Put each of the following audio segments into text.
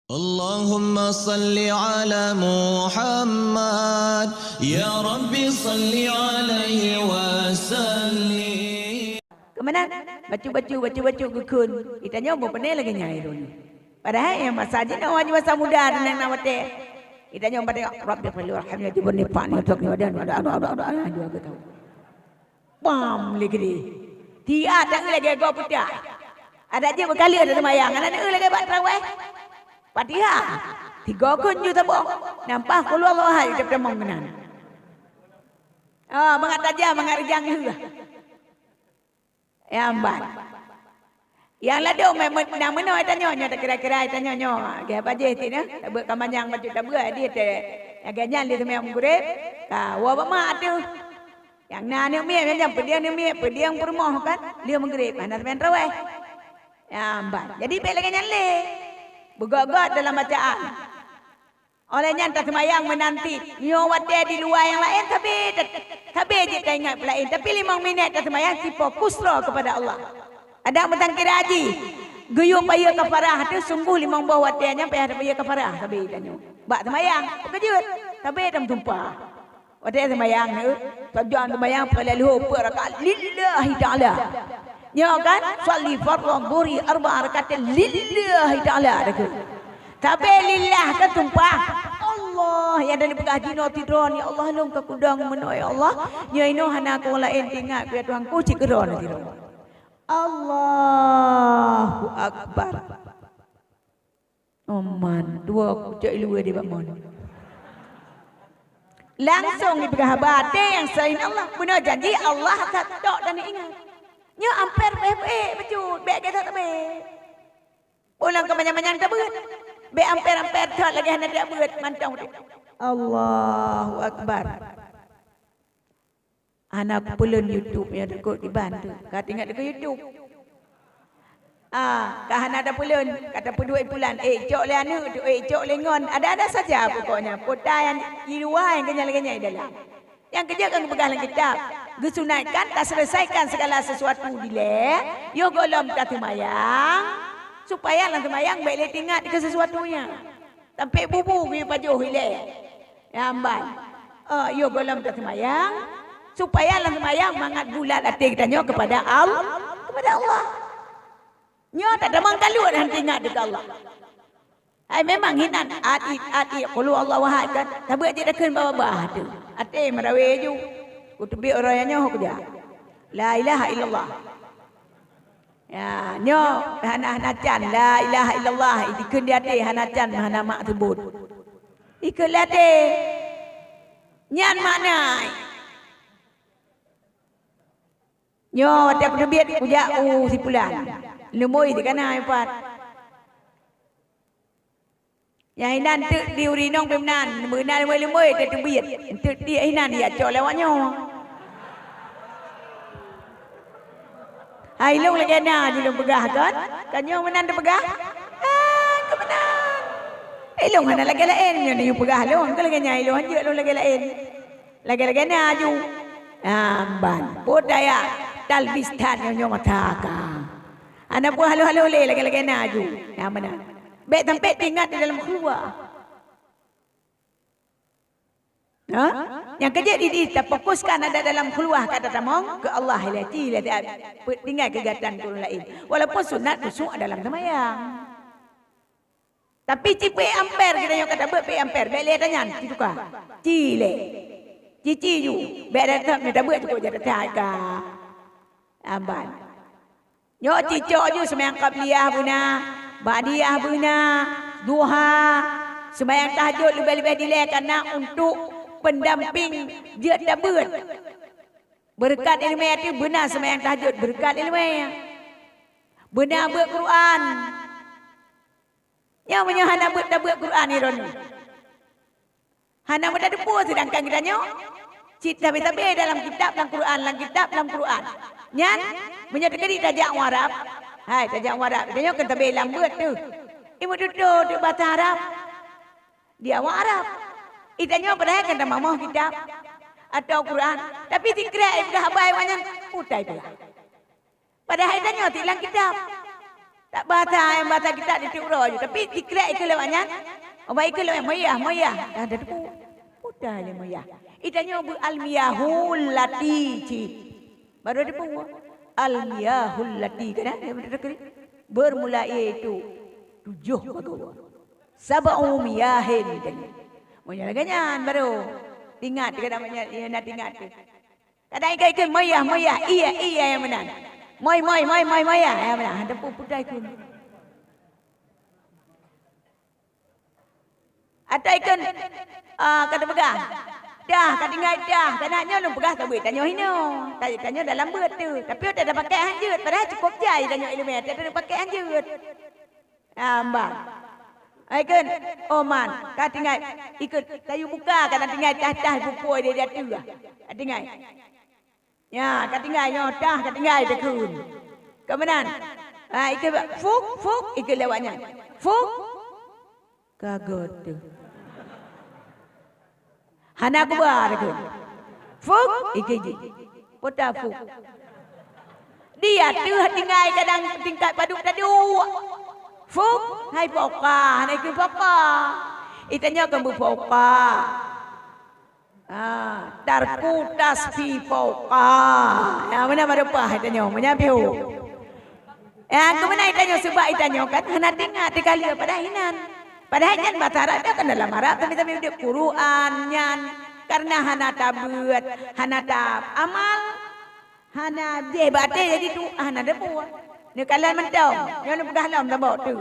اللهم صل على محمد يا ربي صل عليه وسلم. Kemudian baca gukun. Kita nyoba pandai lagi nyai dulu. Padahal yang masajid nak wajib masa muda dengan nama teh. Kita nyoba tengok Rabbi fil warhamni tibun nipan untuk ni wadan ada dua ke tahu. Bam lagi dia. Dia ada lagi go putih. Ada je berkali ada semayang. Ada lagi buat tarawih. Fatihah. 3 kun je tak boh. Nampak qul huwallahu ahad kita mengenal. Mengatajah mengarjang juga. Ya ambat. Yang lado nak mana tanya tak kira-kira tanya ke apa je ti nah. Tak buat kamanyang macam tak buat dia te. Yang ganyan dia semang gurep. Ka wa mak tu. Yang na ni macam pediang permoh kan. Dia mengrep mana teman rawai. Ya ambat. Jadi bel ganyan le. Bergagak dalam bacaan. Olehnya tak semayang menanti. Nyawat di luar yang lain tapi je tak ingat lain. Tapi 5 minit tak semayang si fokuslah kepada Allah. Ada mentangkir haji. Guyung payah kafarah tu sungguh 5 buah watiannya payah ada payah kafarah. Tapi tanya. Bak semayang. Kejut. Tapi tak tumpah. Watian semayang tu. Tujuan semayang pada luhur rakaat lillahi ta'ala. Ya kan? Salli fardhu dhuhri 4 rakaat lillahi ta'ala. Tapi lillah kan tumpah. Allah yang dari pegah dino tidron. Ya Allah long ke kudang meno ya Allah. Ya ino hana ko lain tingat biar Tuhan ku cik kedon tidron. Allahu akbar. Oman dua ku cik luar di bakmon. Langsung di pegah bate yang selain Allah. Benar janji Allah tak dan ingat. Nya amper baik becut, baik kita tak baik. Pulang ke banyak-banyak tak beut. Baik amper tak lagi hendak tak beut mantang dia. Allahu akbar. Anak pulun YouTube yang dekat di bantu. Kata ingat dekat YouTube. Kahana ada pulun, kata pedui pulan. Cok le anu, cok lengon. Ada saja pokoknya. Kota yang di luar yang kenyal-kenyal dalam. Yang kerja kan pegang kitab. Gesunatkan tak selesaikan segala sesuatu dile. Yo golom tak semayang. Supaya lang semayang baik le ingat ke sesuatunya. Sampai bubu bi pajuh ile. Ya amban. Yo golom tak semayang. Supaya lang semayang mangat bulat hati kita nyo kepada Allah. Nyo tak ada mangkalu dan ingat dekat Allah. Memang hinan ati qul huwallahu ahad kan. Tapi dia dah bawah tu. Ate marawe ju. Kutubi orangnya ho kerja. La ilaha illallah. Ya, nyo hanacan la ilaha illallah ikun dia ate hanacan hana mak sebut. Ikun late. Nyan mana? Nyo ada penerbit puja si pulan. Lemoi di kana empat. Yang hinan tu diurinong pemnan, benar lemoi tu biat. Tu dia hinan dia cok lewatnya. Hai long lagi na di long pegah kan? Kanyo menan tu pegah? Kemenan. Long hana lagi lain ni you pegah long, ke lagi nyai long je long lagi lain. Lagi na ju. Amban. Budaya talbistan nyo mataka. Ana pun halu-halu le lagi na ju. Ya mana? Baik sampai tinggal di dalam keluar. Yang kerja di kita fokuskan ada dalam keluar kata tamong ke Allah ilati tinggal kegiatan tu lain. Walaupun sunat tusuk dalam semayang. Tapi cipe amper kita yang kata ber amper baik le tanya itu kah? Cile. Cici ju. Baik dah tak ber cukup jadi taga. Amban. Yo cicok ju semayang qabliyah buna. Badiah bina, duha, sembahyang tahajud lebih-lebih dilai karena untuk pendamping dia tabut. Berkat ilmu itu benar sembahyang tahajud, berkat ilmu. Benar Quran. Yang punya hana tabut Quran ni ron. Hana mudah depu sedangkan kita nyo tapi dalam kitab dalam Quran. Nyan punya dekedi tajak Arab. Hai tajak Arab. Dia kan tabe lambat tu. Ibu duduk bahasa Arab. Dia orang Arab. Itanya padahal kan tak mau kitab atau Quran. Tapi dikira dah habai banyak putai tu. Padahal itanya tilang kitab. Tak bahasa kita di Tiro je. Tapi dikira ikut lewatnya. Baik ikut lewat Maya. Ada tu. Udah le Maya. Itanya al-miyahul lati. Baru ada pun. Al-miyahul lati. Kan? Bermula itu 7 bagawa. Sab'u miyahin. Maya ganyan baru. Ingat kita namanya nak ingat tu. Kadang ikut Maya. Iya yang benar. Moi ya benar. Ada putai kun. Ada ikan kata pegang. Dah kata ingat dah. Tanahnya lu pegang tak boleh tanya hino. Tanya dalam beut tu. Tapi dah ada pakai hanjut. Padahal cukup jai tanya ilmu. Tak ada pakai hanjut. Ambang. Ikan Oman. Kata ingat ikut kayu buka kata ingat atas buku dia tu. Kata ingat. Ya, katinggai nyotah, katinggai dekun. Kemudian, ikut fuk, ikut lewatnya. Fuk, kagot tu. Hana kubar dekun. Fuk, ikut je. Pota fuk. Dia tu tinggai kadang tingkat paduk tadu. Fuk, hai poka, hai ke poka. Itanya kamu poka. Darku tasfi fauqa. Ya mana berapa itanya menyabiu. Kemana itanya sebab itanya kan hana dengar dikali pada hinan. Pada hinan batara dia kan dalam Arab tapi dia Quran nyan karena hana tabut, hana tab amal, hana dia bate jadi tu hana debu. Ni kalian mentau, yang pegang lam tabau tu.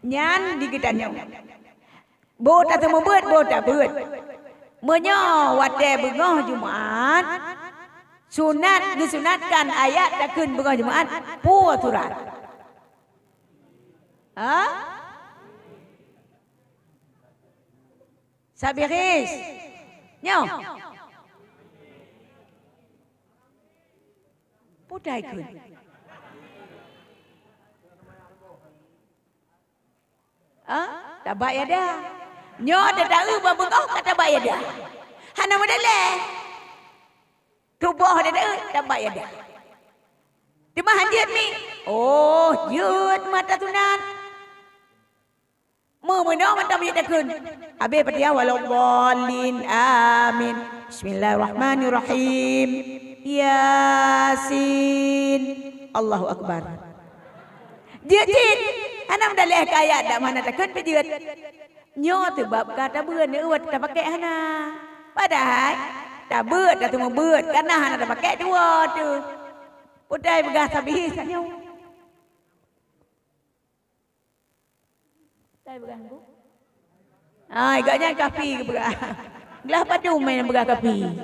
Nyan digitanya. Bo tak temu beut, bo tak beut. Menyo wate bengah Jumaat sunat disunatkan ayat takun bengah Jumaat puas surat. Sabiris. Nyo. Pudai kun. Tak baik dah. Nyo ada tahu babu kau kata bayar dah. Hana modele. Tubuh ada tak bayar dah. Di mana hanjut ni? Oh, jut mata tunan. Memenang mata bayar dakun. Habis pada walau bolin. Amin. Bismillahirrahmanirrahim. Yasin. Allahu Akbar. Jut. Hana modele kaya dak mana dakun pejut. Nyo tu bab kata beut ni uat tak pakai hana. Padahal tak beut dah tu mau beut karena hana tak pakai dua tu. Pudai begah sabih sanyo. Pudai begah bu. Agaknya kapi ke begah. Gelah padu main begah kapi.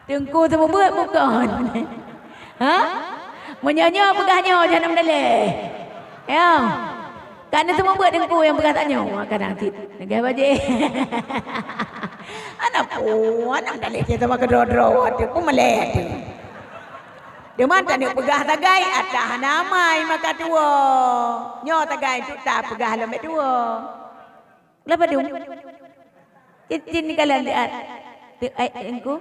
Tengku tu mau beut bukan. Menyanyi begahnya jangan daleh. Ya. Karena semua buat dengku yang berkatanya. Kadang nanti. Negara baje. Anak pun. Anak dah lihat kita makan dro-dro. Dia pun melek. Dia mana dia pegah tagai. Ada namai makan dua. Nyo tagai tu tak pegah lembat dua. Kenapa dia? Ini kalian lihat. Dengku.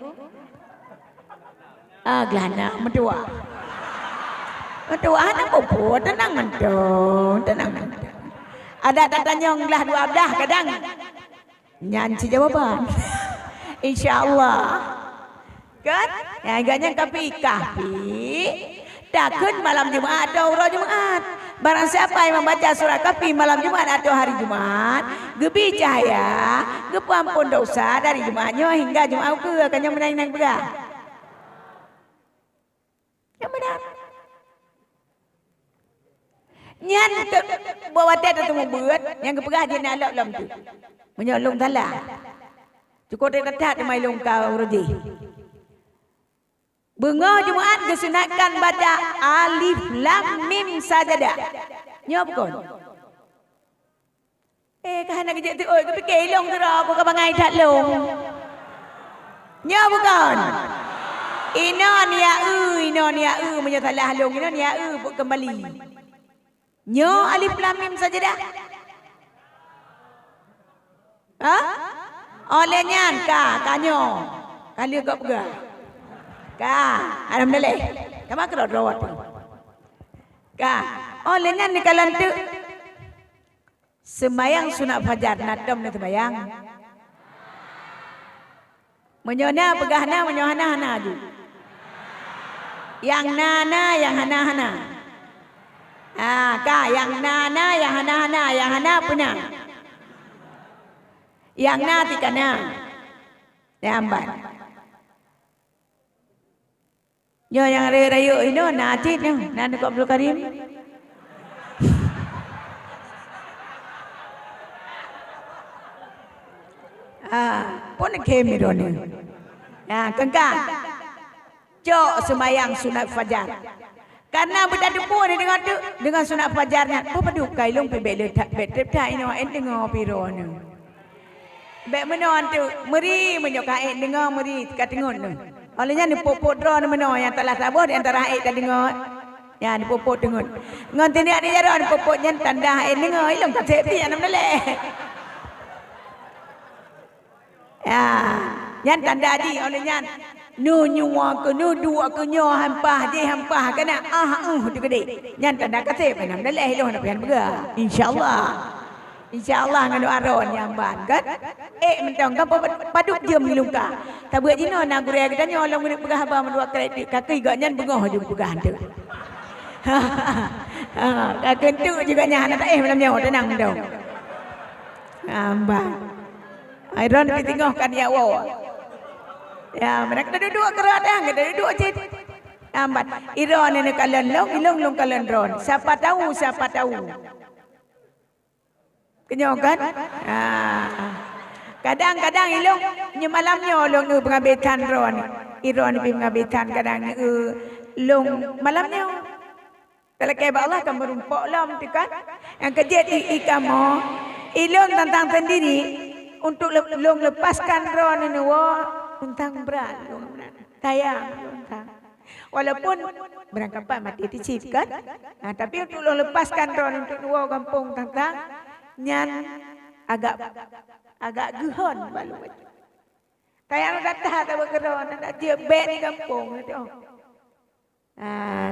Gelana. Medua. Medua anak bobo. Tenang mendung. Tenang mendung. Ada tanya nglah dua abdah kadang nyanci jawaban. InsyaAllah. Kan? Ya agaknya kapi takun malam Jumaat atau roh Jumaat. Barang siapa yang membaca surah kafi malam Jumaat atau hari Jumaat, gebi cahaya, gepampun dosa dari Jumaatnya hingga Jumaat ke akan yang menang-menang berah. Yang benar. Nyan bawa dia tu membuat yang kepegah dia nak lok lam tu. Menyolong salah. Cukup dia ketat mai long kau rodi. Bengah Jumaat disunatkan baca alif lam mim sajadah. Nyo bukan. Kahana kerja tu oi ke fikir long tu aku ke bangai tak long. Nyo bukan. Ino ni au menyalah long ino ni au kembali. Nyo alif lam mim saja dah. Oleh nyan kanyo. Kali kau pegah. Alhamdulillah. Kamu kerot rawat. Olehnya ni kalau tu semayang sunat fajar nadam ni semayang. Menyona pegahna menyohana hana ju. Yang nana yang hana-hana. Yang nana yang hana-hana yang hana punya. Yang na tikana. Jamban. Yo yang rayu ini nanti tu nanti kau Abdul Karim. Pun kemiro ni. Kengkang. Cok semayang sunat fajar. Karena benda depu ni dengan sunat fajarnya. Apa padu kailung pebek letak betrep tak ini orang dengar piro ni. Bek menon tu meri menyokai dengar meri katengun tu. Olehnya ni popot draw ni menon yang telah sabuh di antara air tak dengar. Ya ni popot dengun. Ngon tini ada jarak ni popotnya tanda air dengar ilung tak sepi yang nama leh. Ya, yang tanda di olehnya nu nyua ke nu dua ke nyo hampah je hampah kena tu gede. Yang tanda kasih penam dah leh ilung nak pian bega. InsyaAllah nganu aron yang ban kan. Mentang kan paduk dia milungka. Tak buat jino nak gurau kita nyolong murid pegah abang dua kredit kaki gaknya bengah je pegah tu. Kakek tu juga nyana tak malam nyawa tenang dong. Ambang. Iron ditinggalkan ya wow. Ya mereka duduk kerat dah, kita duduk je. Ambat. Iron ni kalian long kalian ron. Siapa tahu. Kenyong kan? Kadang-kadang ilong malamnya long pengabetan ron. Iron pergi pengabetan kadang long malamnya. Kalau kaya Allah kan merumpok lam tu kan. Yang kerja di kamu ilong tentang sendiri untuk long lepaskan ron ini tentang berat long tayang tentang. Walaupun berangkapan mati dicip kan. Tapi untuk long lepaskan ron untuk dua kampung tentang nyan agak gehon balu. Tayang datang tak bergerak nak dia bet di kampung tu.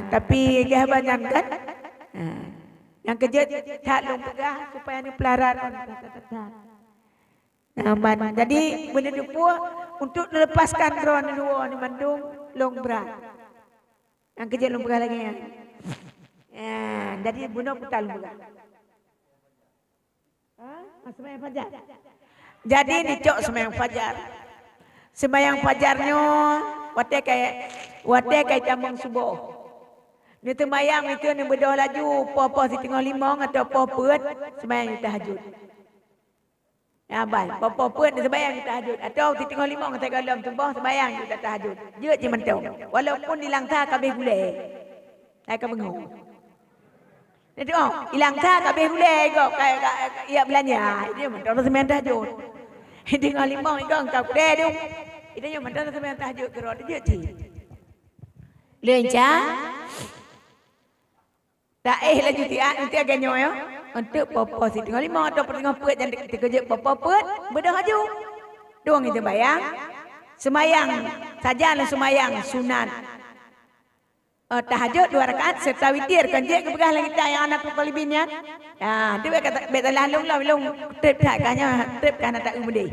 Tapi dia banyak kan. Yang kerja tak long pegah supaya ni pelaran. Jadi benda depu untuk lepaskan drone dua ni mandung long berat. Yang kerja long pegah lagi. Jadi bunuh putar long pegah. Sembahyang fajar. Jadi ni cok sembahyang fajar. Sembahyang fajarnya wate kai tambang subuh. Ni sembahyang itu ni berdoa laju popo si tengah limang atau popet sembahyang tahajud. Ya baik, popet ni sembahyang tahajud atau si tengah limang kata galam tumbah sembahyang kita tahajud. Je je mentau. Walaupun dilangsa kabeh gule. Saya ka bengong. Dia tengok, hilang tak habis gulai kau kayak ia belanja. Dia mentang sembahyang tahajud. Tengok limau ikang kau gulai tu. Dia mentang sembahyang tahajud kerana dia ti. Lenca. Tak laju nanti agak nyoyo. Untuk popo si tengok limau atau tengok pet yang terkejut popo pet bertahajud. Doang itu bayang. Semayang sajalah semayang sunat. Tahajud 2 rakaat serta witir kan je kepegah lagi tak yang anak kepala binnya. Dia kata betul lalu trip tak kanya trip kan tak umudi.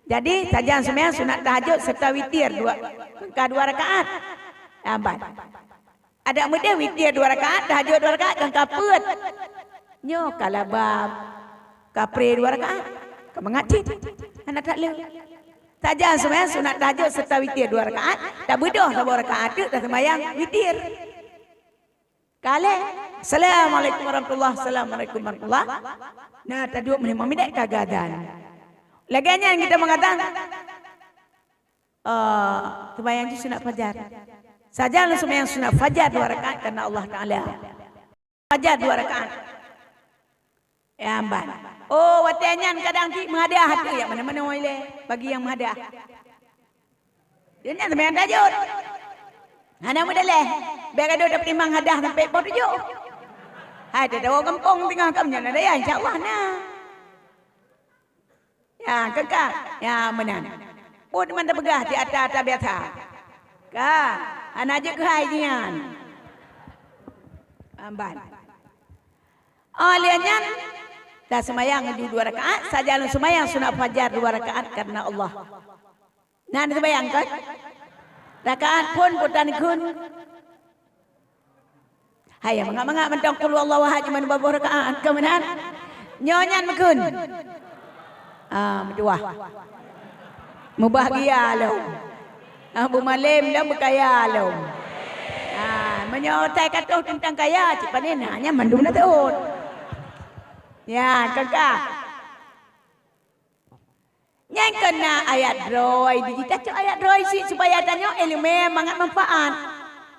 Jadi saja sembahyang sunat tahajud serta witir 2 rakaat. Ambat. Ada mudah witir 2 rakaat, tahajud 2 rakaat kan kaput. Nyo kalabab kapre 2 rakaat. Kemengaji. Anak tak leh. Saja sembahyang sunat tahajud serta witir 2 rakaat. Tak bedoh 2 rakaat tu dah sembahyang witir. Kale. Assalamualaikum warahmatullahi wabarakatuh. Nah, tadi menimam tidak kagadan. Laginya yang kita mengatakan sembahyang sunat fajar. Saja sembahyang sunat fajar 2 rakaat karena Allah Taala. Fajar 2 rakaat. Ya amban. Watanya kadang ti menghadiah tu ya mana-mana boleh bagi yang menghadiah. Dia nak sembahyang tahajud. Ana muda leh. Biar ada dapat timang hadiah sampai pau 7. Ada orang kampung tengah kamnya ada ya insya-Allah nah. Ya kakak, ya menan. Pun mana begah di atas biasa. Ka, ana je ke hajian. Amban. Aliannya dah semayang di 2 rakaat, saja semayang sunat fajar 2 rakaat karena Allah. Nah, itu bayangkan. Rakaat pun putan kun. Hai, mangga mentong qul huwallahu ahad cuma 20 rakaat kemudian nyonyan mekun. Berdua. Mubahagia lo. Bu malim lo berkaya lo. Menyotai kata tentang kaya cepat ni nanya mandum na taon. Ya, kakak. Yang kena ayat roy, kita cak ayat roy sih supaya tanya ilmu mangat manfaat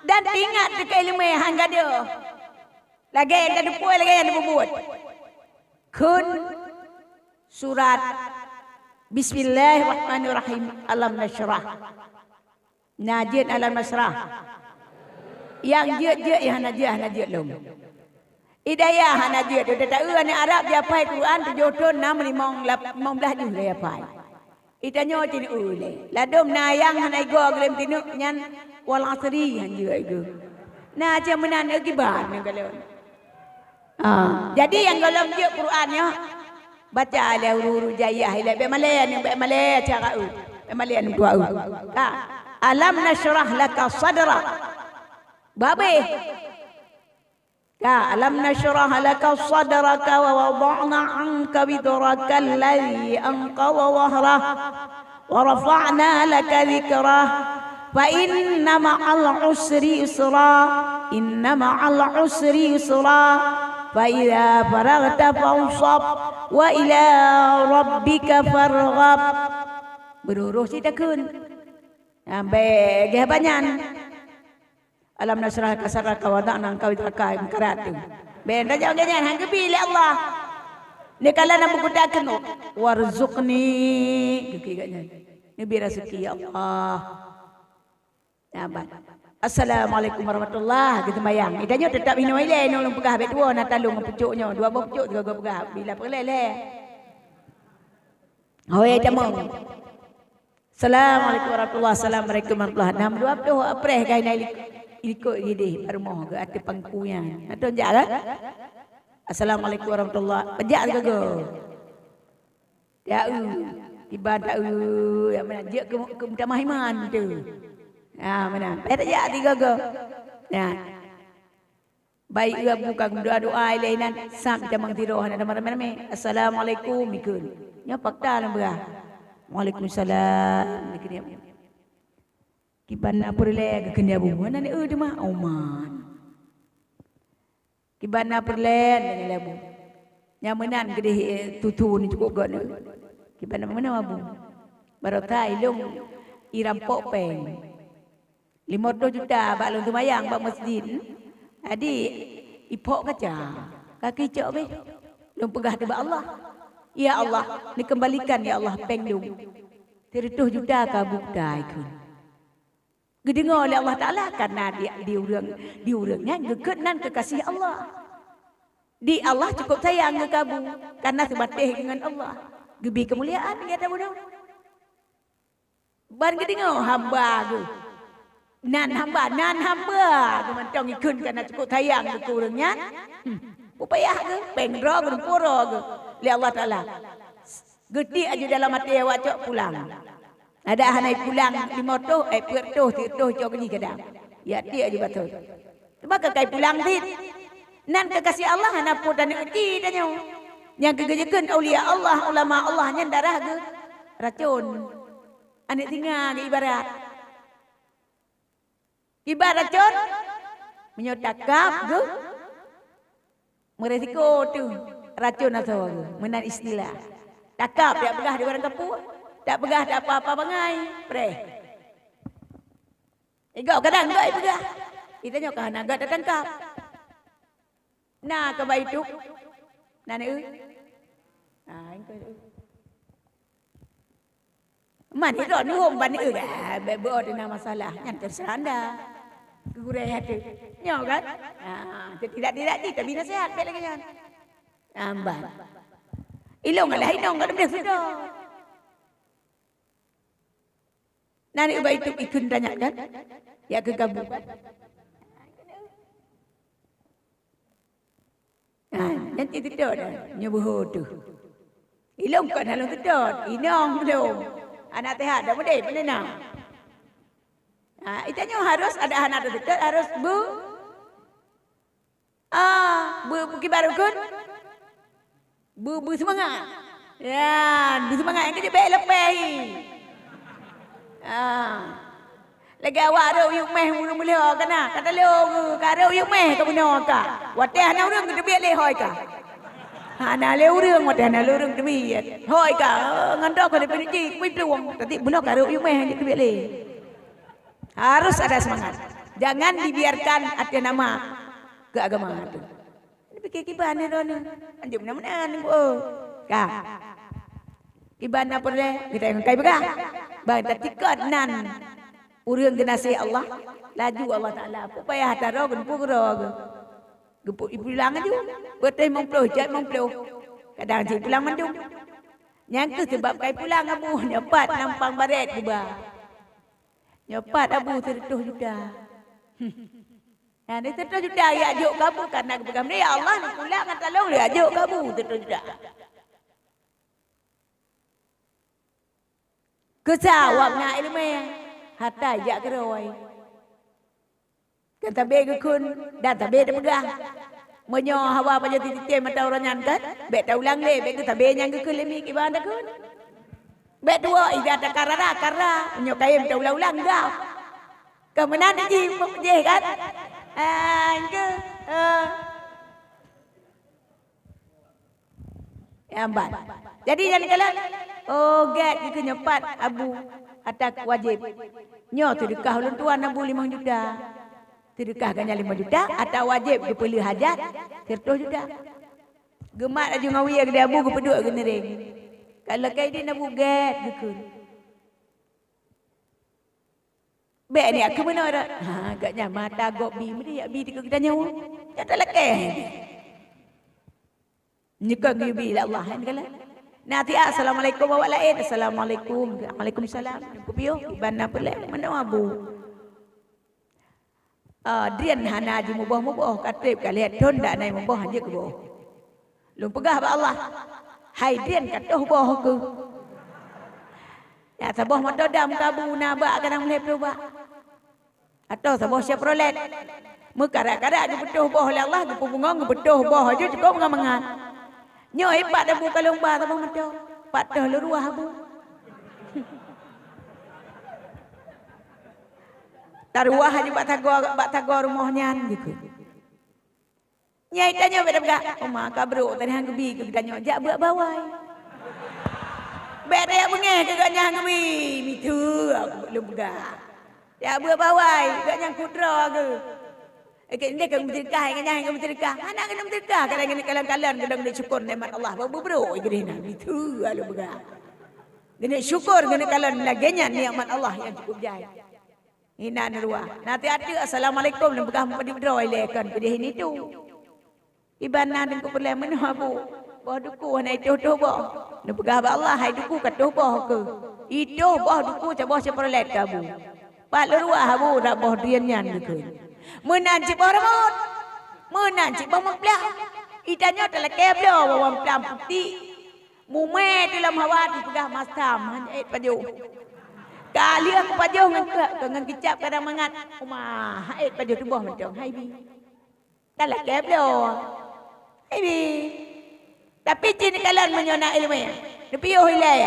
dan ingat dekat ilmu hangga dia. Lagi yang ada puai lagi yang ada buat. Kun surat Bismillahirrahmanirrahim. Alam nasyrah. Najid alam nasyrah. Yang je yang najid lom. Hidayah najid tu tak ni Arab dia pai Quran 7 tahun 6 15 juz dia pai. Itanya tin ule. Ladom nayang hanai go glem tinuk nyan wal asri han je igu. Na je menan giban ni kalau. Jadi yang golong je Qurannya baca ala huruf jayah ila be malay cara be malay nu dua. Alam nashrah laka sadrak. Babe. Alam nashrah laka sadraka wa wada'na 'anka widraka alladhi anqadha dhahrah wa rafa'na laka dhikrah fa inna ma'al usri yusra inna ma'al usri yusra fa idza faraghta fansab wa ila rabbika farghab. Beruruh sitakun sampai geh banyak. Alam nasrah kasar kawadana kau terkai karatu. Benda jangan ganyan hang kepilih Allah. Ni kala nak berkudakan warzuqni kekiganya. Ni bi rezeki ya Allah. Nampak. Assalamualaikum warahmatullahi kita bayang. Idanya tetap minum ile nolong pegah bet dua nak talung pucuknya. 2 pucuk 3 pegah. Bila pelele. Hoi jamong. Assalamualaikum warahmatullahi wabarakatuh. Assalamualaikum warahmatullahi wabarakatuh. 20 April kai nai ikut gede rumah ke ati pangkuyan. Atau jalan. Assalamualaikum warahmatullahi. Pejak ke go. Ya ibadah yang mana je ke mutamahiman tu. Mana. Pejak tiga go. Ya. Baik ia buka doa lainan sam jamang tiroh ada mana-mana. Assalamualaikum ikun. Nya fakta nak berah. Waalaikumsalam. Kiban apa le ke kena bunga nani de mah oman. Kiban apa le nani labu. Nya menan gede tutu ni cukup gon. Kiban mana abu. Barotai long iram pok peng. 50 juta bak long tumayang bak masjid. Adi ipok kaca. Kaki cok be. Long pegah debat Allah. Ya Allah, dikembalikan ya Allah pengdung. 30 juta ka buktai kun. Gedengar oleh Allah Taala karena diurangnya gekenan kekasih Allah. Di Allah cukup sayang ke kamu karena sebatih dengan Allah. Gebi kemuliaan dia tahu dah. Ban gedengar hamba tu. Nan hamba kementong ikun karena cukup sayang ke urangnya. Upaya ke pengro ke pura ke. Li Allah Taala. Gede aja dalam hati awak cok pulang. Ada hanai pulang 50 pertoh cok ni kadang. Ya dia aja betul. Sebab kai pulang dit. Nan kekasih Allah hana pun dan uji tanya. Yang kegejekan aulia Allah, ulama Allah nya darah ke racun. Anik tinggal ke ibarat. Ibarat racun menyotakap ke meresiko tu racun atau menan istilah. Takap tak pegah di barang kapur. Tak pegah tak apa-apa bangai. Preh. Igau kadang enggak pegah. Kita nyo kan agak datang kap. Nah ke baituk. Nah ni engko. Man itu ni hom ban ni bebo ada masalah. Yang terserah anda. Kurai hati. Nyo kan? Tidak kita bina sehat bel lagi kan. Amban. Ilong lah inong kada bedes sudah. Nani ubah itu ikun tanya kan? Ya ke kamu. Nanti tidur dah. Nyobuh tu. Ilong kan halong tidur. Inong belum. Anak tehat dah boleh nak. Itanya harus ada anak tidur harus bu baru kun. Bu semangat. Ya, bu semangat yang kerja baik lepas. Lagi awak ada uyuk meh mula-mula kana. Kata lu karo uyuk meh ka benar ka. Wateh ana urang ke biat le hoi ka. Ana le urang wateh ana le urang biat. Hoi ka ngandok ka depan ji kui peluang. Tadi benar karo uyuk meh ke biat le. Harus ada semangat. Jangan dibiarkan ada nama ke agama tu. Ini fikir kiban ni rona. Anjum mana ni oh. Ka. Kiban apa le? Kita yang kai begah. Bang tikot nan. Urang genasi Allah, laju Allah Taala. Payah taro gempu gero. Gempu pulang aju. Betul memploh, jat memploh. Kadang si pulang mandung. Nyangka sebab kai pulang abu nyepat nampang baret buba. Nyepat abu tertuh juta. Yang tertuh juta ya ajuk kamu karena kepegang ni Allah ni pulang kan tolong dia ajuk kamu tertuh juta. Kesawak nak ilmu hatta ya keroi. Kan tabe ke kun dan tabe dah pegang. Menyo hawa pada titik mata orang nyankat, bet dah ulang le, bet ke tabe nyang ke kun lemi ke bahan dah kun. Bet dua ida tak karara, menyo kaim dah ulang-ulang dah. Kemenan ji kan? Ke Ambat. Jadi jangan kalah. Oh, get kita nyepat abu atak wajib. Nyo sedekah ulun tuan abu 5 juta. Sedekahkannya 5 juta atau wajib dipeli hajat 100 juta. Gemat aju ngawi ke dia abu ke peduk ke nering. Kalau kai dia abu get gekun. Bek ni aku benar dah. Agaknya mata gok bi mesti ya bi kita nyawa. Tak lekeh. Nikah gibi Allah kan kala. Nanti assalamualaikum wa lain. Assalamualaikum. Waalaikumsalam. Kupiyo ibana pula mana abu. Dian hana ji mubah katib kalian don dak nai mubah je ke boh. Lu pegah ba Allah. Hai dian katuh boh ke. Ya sabah mata dam kabu na ba kadang mulai peruba. Atau sabah siap rolet. Mekara-kara je betuh boh oleh Allah, gepungong betuh boh je cukup mengamangan. Nyo hebat dah buka lomba tak mata. Patah luruah abu. Taruah aja bak tagor rumahnya gitu. Nyai tanya beda begak. Oma kabro tadi hang gebi ke tanya jak buat bawai. Beda yang bengeh ke ganya hang gebi. Mitu aku belum begak. Ya buat bawai ganya kudra ke. Dia kan bersedekah, yang bersedekah. Anak kena bersedekah. Kadang-kadang kalian kadang dia syukur nikmat Allah. Bro, gini itu alu begah. Gini syukur gini kalian laginya nikmat Allah yang cukup jaya. Ina nerua. Nanti ada assalamualaikum dan begah mudi bro ilekan ke ini tu. Ibana dan ku perlu mana abu. Bah duku anak itu tu bah. Dan begah Allah hai duku kat tu bah ke. Itu bah duku cabah seperlet kabu. Pak lerua abu dak bah diannya gitu. Menanci bormot, menanci bomoplah. Itanya telah keblo bawang pelam putih. Mume dalam hawa di pegah masam hanya paju. Kali aku paju dengan kicap kadang mangat. Umah, paju tu boh macam hai bi. Telah keblo, hai bi. Tapi cini kalian menyona ilmu ya. Tapi yo hilai.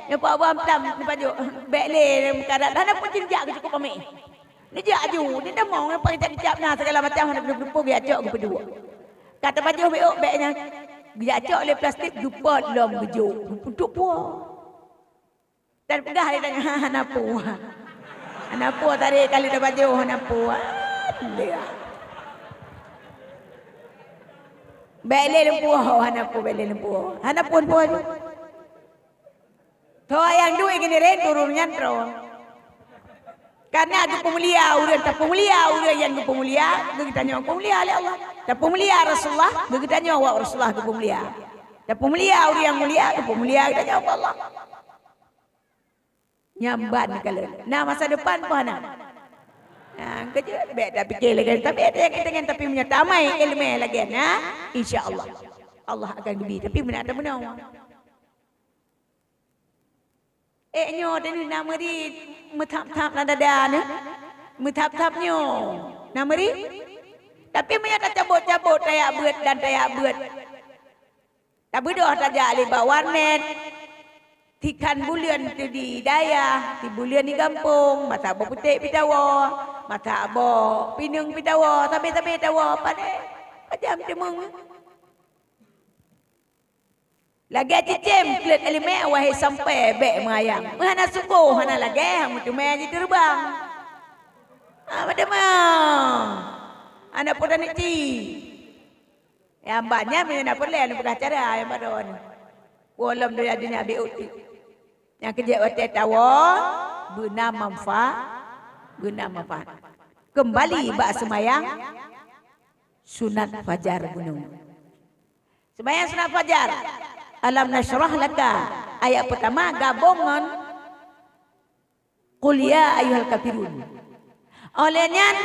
Nampak bawang pelam ni paju. Bekle karat. Dah pun jinjak cukup kami. Ni dia aju, ni dah mau apa kita dicap nah segala macam nak berlumpur dia acok ke kedua. Kata baju beok beknya dia acok oleh plastik dupot lom bejuk. Untuk puah. Dan pegah dia tanya hana puah. Hana puah tadi kali dah baju hana puah. Dia. Bekle lempuah hana puah bekle lempuah. Hana puah puah. Toh yang dua gini ren turun nyantro. Karena aku pemulia urang tak pemulia urang yang aku pemulia kita tanya pemulia oleh Allah tak pemulia Rasulullah kita tanya wa Rasulullah ke pemulia tak pemulia urang yang mulia ke pemulia kita tanya Allah nyamban kalian nah masa depan apa nak Kejut bet dah fikir lagi tapi ada yang kita tapi punya tamai ilmu lagi insya-Allah Allah akan beri tapi benar ada benar. Nyo tadi nama di metap-tap nada dah metap-tap nyo. Nama di tapi punya tak cabut-cabut tayak beut dan tayak beut. Tak bedoh saja ali warnet. Tikan bulian tu di daya, di bulian di kampung, mata abo putih pitawa, mata abo pinung pitawa, tapi pitawa pada macam cemung. Lagi cicem klet elime wahai sampai bek mayang. Mana suku, mana lagi hamu tu mai terbang. Macam mana? Anak pun nak ci. Yang banyak mana pun lain bukan cara yang baron. Walam dia dunia biut. Yang kerja waktu tawa guna manfaat. Kembali bak semayang sunat fajar gunung. Semayang sunat fajar. Alam nasyrah laka. Ayat pertama gabungan qul ya ayyuhal kafirun. Olehnya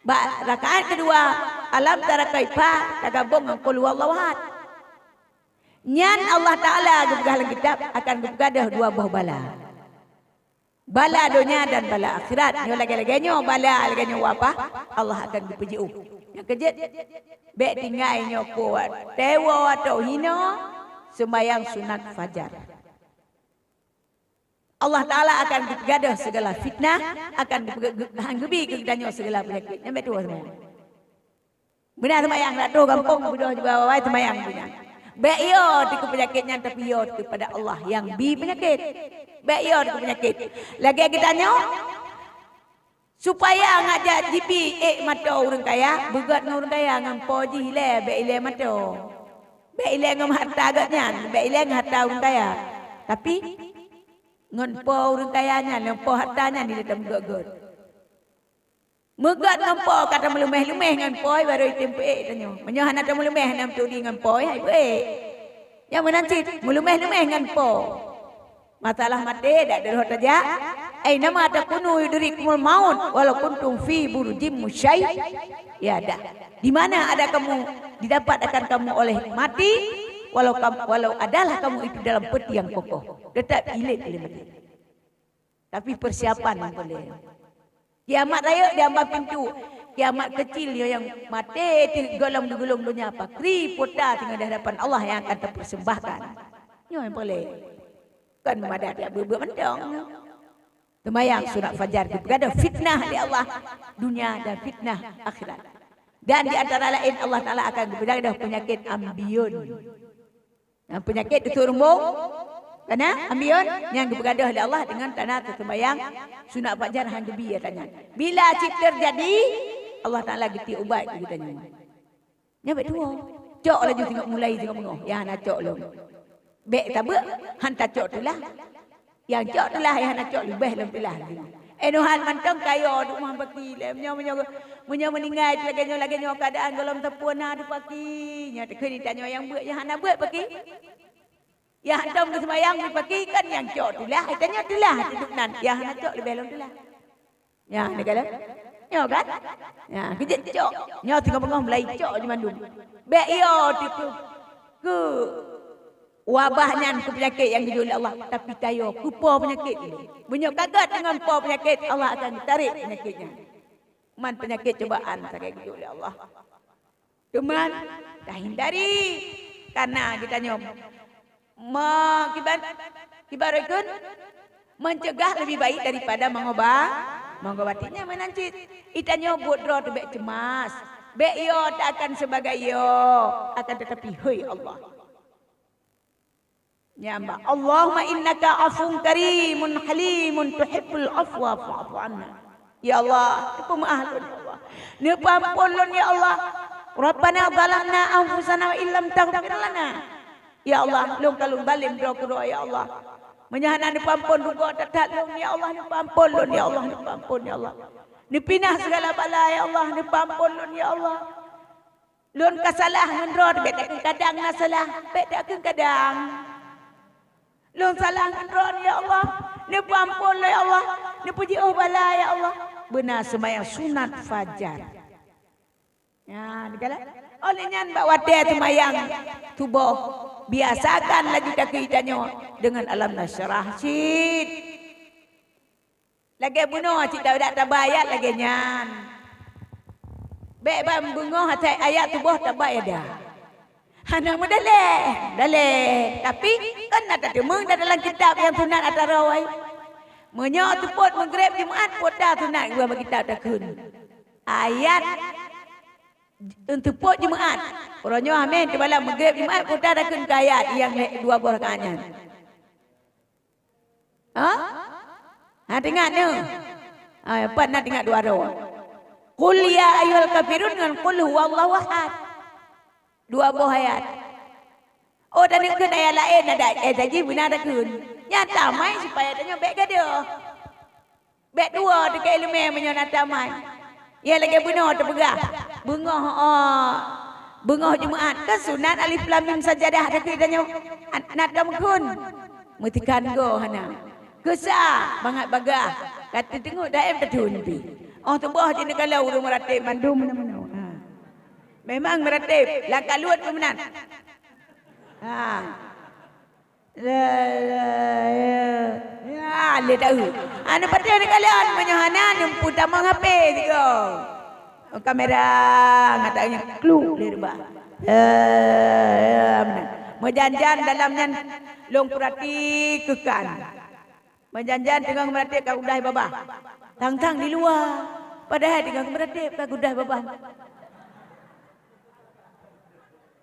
bak rakaat kedua alam tara kaifa gabungan qul huwallahu ahad. Nyan Allah Ta'ala dalam kitab akan bergadah dua buah bala. Bala dunia dan bala akhirat. Nyo lagi-lagi nyo bala lagi nyo apa? Allah akan dipuji. Yang kejut. Bek tinggal nyo kuat. Tewa atau hina. Sembayang sunat fajar. Allah Ta'ala akan bergadah segala fitnah. Akan hanggebi ke kita nyo segala penyakit. Yang betul sebenarnya. Benar sembayang. Tak tahu kampung. Betul juga wawai sembayang punya. Baik yo tiku penyakitnya tapi yo kepada Allah yang bi penyakit. Baik yo tiku penyakit. Lagi kita nyo supaya ngajak jipi mata orang kaya, begat dengan orang kaya ngampo ji le baik ile mata. Baik ile ngam harta agaknya, baik ile harta orang kaya. Tapi ngampo orang kayanya, ngampo hartanya ni dalam gegat. Megat ngampo kata melumeh-lumeh ngampoi baru tempe tanyo. Menyo hana ta melumeh nam tu di ngampoi hai baik. Yang menanti melumeh-lumeh ngampo. Masalah mati dak derot aja. Ai nama takunu yudrikumul maut walau kuntum fi burujim musyai. Ya dah. Di mana ada kamu didapat akan kamu oleh mati walau adalah kamu itu dalam peti yang kokoh. Tetap ilit mati. Tapi persiapan yang boleh. Kiamat raya di ambang pintu. Kiamat kecil yang mati golong digulung dunia apa. Kri pota tinggal di hadapan Allah yang akan terpersembahkan. Ini yang boleh. Kan memadat ya berbentuk. Semayang sunat fajar. Ada fitnah di Allah dunia dan fitnah akhirat. Dan di antara lain Allah Ta'ala akan berjaga penyakit ambiun. Yang penyakit itu rumbung. Karena ambiun yang bergadah oleh Allah dengan tanah tersembayang sunat fajar hang gebi ya tanya. Bila cipta terjadi Allah Taala geti ubat kita tanya. Nya bet tua. Cok laju tengok mulai tengok mengoh. Ya nak cok long. Bek tabe hantar cok tulah. Yang cok tulah yang nak cok lebih tulah. Nuhan mantong kayo duk mah baki le menyo meninggal lagi nyo keadaan golom tepuana du paki. Nya tekeni tanya yang buat yang hana buat paki. Ya hendak sembahyang dipaki kan yang cok tulah. Tanya tulah duduk nan. Ya nak cok lebih long tulah. Ya negala. Nyo kan? Ya kejut cok. Nyo tengok bengong mulai cok di mandum. Bek yo tipu ke wabahnya ke penyakit yang dijul Allah. Tapi tayo kupo penyakit ini. Bunyo kagat dengan po penyakit Allah akan ditarik penyakitnya. Man penyakit cobaan sakit dijul Allah. Cuman dah hindari karena kita nyom kibaratkan mencegah lebih baik daripada mengobatinya menancit. Itanya bodro tu bek cemas. Bek yo tak akan sebagai yo akan tetapi hei Allah. Nyamba Allahumma innaka afun karimun halimun tuhibbul afwa fa'fu anna. Ya Allah, pemaaf ya Allah. Ni pampun ya Allah. Rabbana zalamna anfusana wa illam taghfir lana. Ya Allah, long kalung balim doa ya Allah. Menyahana ni pampun duga tatat long ya Allah ni pampun long ya Allah ni pampun ya Allah. Ni pinah segala bala ya Allah ni pampun long ya Allah. Lon kasalah ngendrot bet kadang na salah bet kadang. Lon salah ngendrot ya Allah. Ni pampun ya Allah. Ni puji bala ya Allah. benar sembahyang sunat fajar. Ya, dikala oleh nyan bak wate sembahyang tubuh biasakan lagi kaki tanyo dengan alam nasrah cid. Lagi bunuh cid dak tabayat lagi nyan. Bek bam bungo hatai ayat tubuh tabay ada. Hana mu daleh. Tapi kan ada demeng dalam kitab yang sunat atarawai. Menyo tuput maghrib Jumaat poda sunat gua bagi kitab takun. Ayat untuk pot Jumaat. Orangnya amin di malam maghrib Jumaat poda takun ayat yang 2 buah rakaatnya. Ha dengar ni. Apa nak dengar 2 roh. Qul ya ayyuhal kafirun dengan qul huwallahu ahad. 2 buah ayat. Oh dan ikut ayat lain ada jadi benar takun. Nyata mai supaya tanya baik ke dia. Baik 2 dekat ilmu menyo nyata mai. Ya lagi benar terpegah. Bengah Jumaat kan sunat alif lam mim sajadah dekat tanya nada mukun. Mutikan go hana. Kesah bangat bagah. Kata tengok daim tertun pi. Oh tubuh jenis kalau urung meratib mandum mana-mana. Memang meratib. Langkah luat kemenan. Ya, le tahu. Anu patut ni kalian menyohana nempu tamang HP tiga. Kamera ngatanya clue le ba. Menjanjan dalamnya long perhati kekan. Menjanjan dengan merati kau udah baba. Tang-tang di luar. Padahal dengan merati kau udah baba.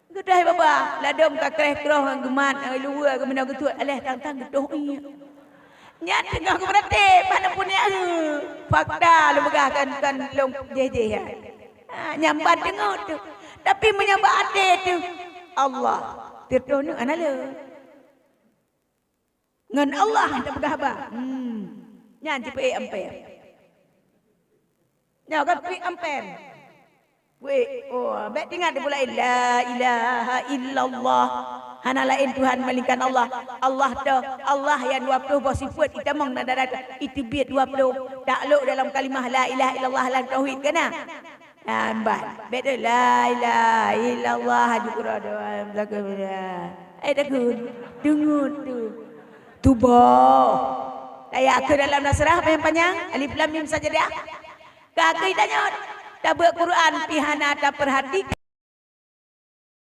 Gudai baba, ladom ka kreh kroh geman luar ke mana getut aleh tang-tang gedoh iya. Nyat tengah berate mana punya fakta lu begahkan kan long jeje ya. Nyambat tengok tu. Tapi menyambat ade tu Allah. Tirdono anale. Ngan Allah tak begah ba. Nyan tipe ampere. Nyaw kan pi ampere. Baik tinggal di mulai la ilaha illallah. Hana lain Tuhan melainkan Allah. Allah yang 20 bersifat kita mong nada itu biat 20 takluk dalam kalimah la ilaha illallah lan tauhid kana. Ambat. Beda la ilaha illallah jukra doa belaka. Takun dengut tu. Tubuh. Ayat ke dalam nasrah yang panjang alif lam mim sajadah. Kaki tanya. Tabak Quran pihana tak perhatikan.